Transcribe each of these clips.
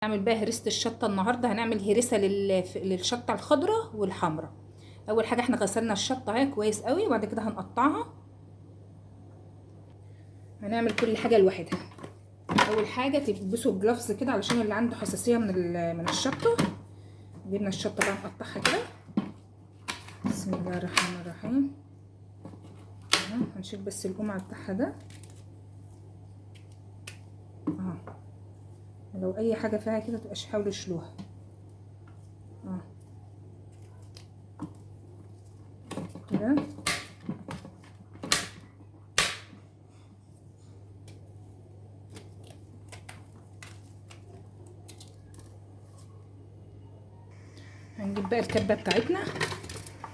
هنعمل بقى هريسة الشطة النهاردة. هنعمل هريسة للشطة الخضراء والحمراء. اول حاجة احنا غسلنا الشطة اهي كويس قوي، وبعد كده هنقطعها. هنعمل كل حاجة لوحدها. اول حاجة تلبسوا جلافز كده علشان اللي عنده حساسية من الشطة. جبنا الشطة بقى نقطعها كده. بسم الله الرحمن الرحيم. هنشيل بس القمع بتاعها ده. لو اي حاجة فيها كده تبقاش حاولوا تشيلوها. كده هنجيب بقى الكبة بتاعتنا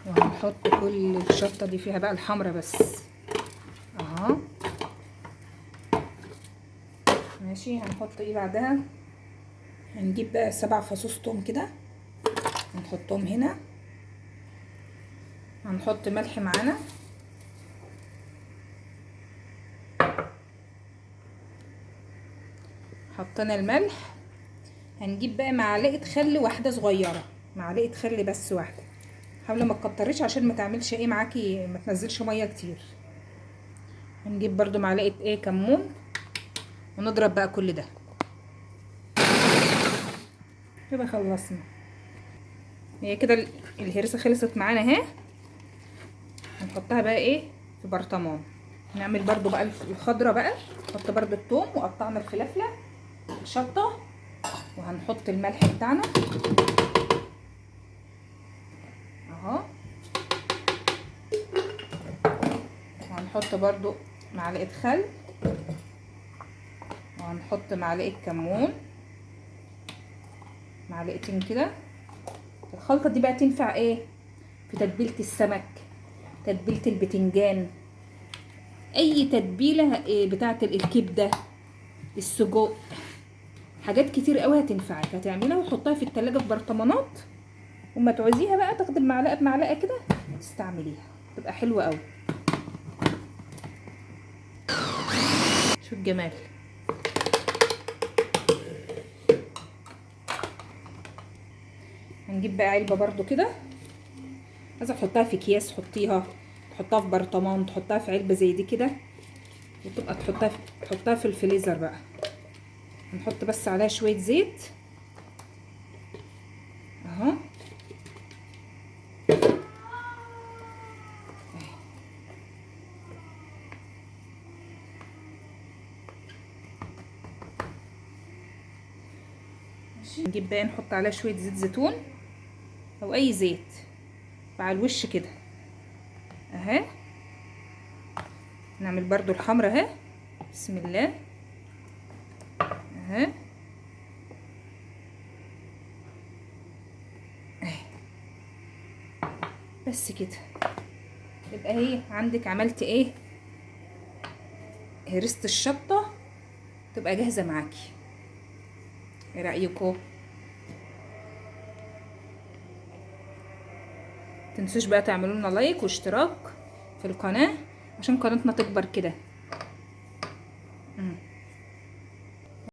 وهنحط كل الشطة دي فيها بقى الحمرا بس. اهو ماشي. هنحط ايه بعدها؟ هنجيب بقى 7 فصوص توم كده هنحطهم هنا. هنحط ملح معانا. حطينا الملح. هنجيب بقى معلقة خل واحدة صغيرة، معلقة خل بس واحدة. حاولي ما تكتريش عشان ما تعملش ايه معاكي، ما تنزلش ميه كتير. هنجيب برضو معلقة ايه كمون ونضرب بقى كل ده. كده خلصنا. هي كده الهريسة خلصت معانا اهي. هنحطها بقى ايه في برطمان. نعمل برضو بقى الخضرة بقى. نحط برضو الثوم وقطعنا الفلفلة الشطة، وهنحط الملح بتاعنا اهو. وهنحط برضو معلقة خل، وهنحط معلقة كمون، معلقتين كده. الخلطة دي بقى تنفع ايه في تتبيلة السمك، تتبيلة البتنجان، اي تتبيلة بتاعة الكبدة، السجق، حاجات كتير قوي هتنفعك. هتعملها وتحطها في التلاجة في برطمانات، وما تعوزيها بقى تاخدي المعلقة بمعلقة كده تستعمليها، تبقى حلوة قوي. شو الجمال. هنجيب بقى علبة برضو كده. عايزة تحطها في اكياس حطيها، تحطها في برطمان، تحطها في علبة زي دي كده، وتبقى تحطها في الفريزر بقى. هنحط بس عليها شوية زيت اهو. ماشي. نجيب بقى نحط عليها شوية زيت زيتون او اي زيت على الوش كده اهي. نعمل برضو الحمرا اهي. بسم الله اهي. بس كده يبقى هي عندك عملت ايه هريسة الشطة، تبقى جاهزة معاكي. ايه رأيكم؟ متنسوش بقى تعملوا لنا لايك واشتراك في القناة عشان قناتنا تكبر كده.